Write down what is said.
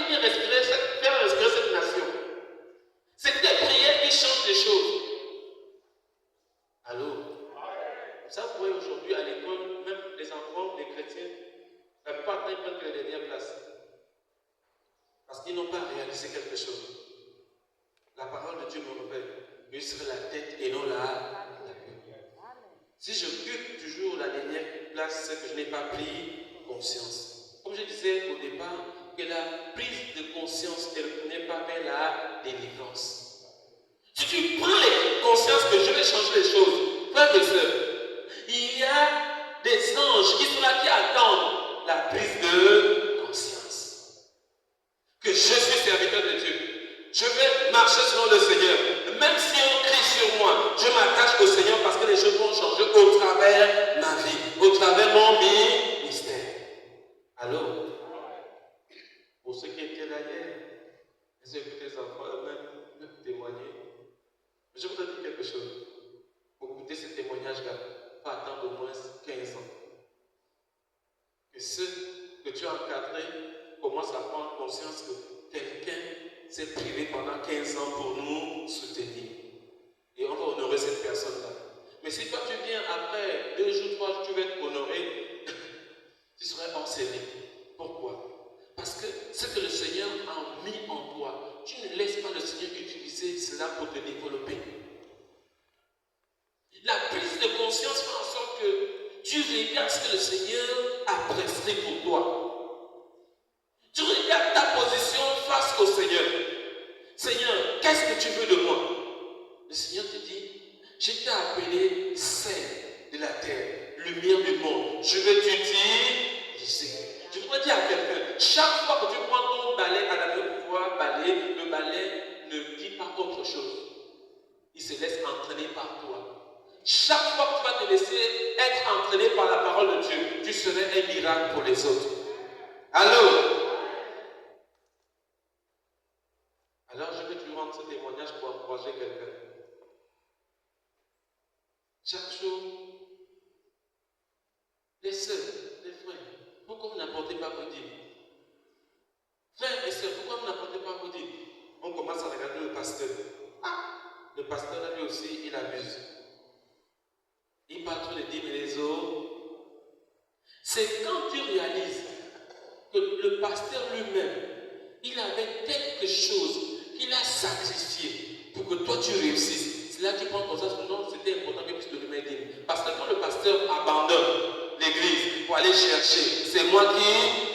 venir faire respirer cette nation. C'est tes prières qui changent les choses. Allô? Ça, vous voyez aujourd'hui à l'école, même les enfants, les chrétiens, la plupart du temps, ils prennent les dernières places. Parce qu'ils n'ont pas réalisé quelque chose. La parole de Dieu me rappelle, mieux serait la tête et non la queue. Si j'occupe toujours la dernière place, c'est que je n'ai pas pris conscience. Comme je disais au départ, que la prise de conscience est le premier pas vers la délivrance. Si tu prends conscience que je vais changer les choses, frères et sœurs, il y a des anges qui sont là, qui attendent la prise de conscience. Que je suis serviteur de Dieu. Je vais marcher selon le Seigneur. Même si on crie sur moi, je m'attache au Seigneur parce que les choses vont changer au travers ma vie, au travers mon ministère. Alors, pour ceux qui étaient là hier, les écoutez les enfants eux-mêmes témoigner. Je voudrais dire quelque chose. Pour écouter ces témoignages-là, pas attendre au moins 15 ans. Que ceux que tu as encadrés commencent à prendre conscience que quelqu'un s'est privé pendant 15 ans pour nous soutenir. Et on va honorer cette personne-là. Mais si toi tu viens après 2 jours, 3 jours, tu vas être honoré, tu serais hors série. Pourquoi? Parce que ce que le Seigneur a mis en toi, tu ne laisses pas le Seigneur utiliser cela pour te développer. La prise de conscience fait en sorte que tu regardes ce que le Seigneur a prescrit pour toi. Tu regardes ta position face au Seigneur. Seigneur, qu'est-ce que tu veux de moi? Le Seigneur te dit, je t'ai appelé sel de la terre, lumière du monde. Je veux t'utiliser. Je voudrais dire à quelqu'un, chaque fois que tu prends ton balai à la main pour pouvoir balayer, le balai ne dit pas autre chose. Il se laisse entraîner par toi. Chaque fois que tu vas te laisser être entraîné par la parole de Dieu, tu serais un miracle pour les autres. Allô? Alors je vais te rendre ce témoignage pour encourager quelqu'un. Chaque jour, les sœurs, les frères, pourquoi vous n'apportez pas vos dîmes? Frères et sœurs, pourquoi vous n'apportez pas vos dîmes? On commence à regarder le pasteur. Ah, le pasteur là lui aussi, il abuse. Il parle sur les dîmes et les eaux. C'est quand tu réalises que le pasteur lui-même, il avait quelque chose qu'il a sacrifié pour que toi tu réussisses. C'est là que tu prends conscience que non, c'était important que tu puisses donner mes dîmes. Parce que quand le pasteur abandonne l'église pour aller chercher, c'est moi qui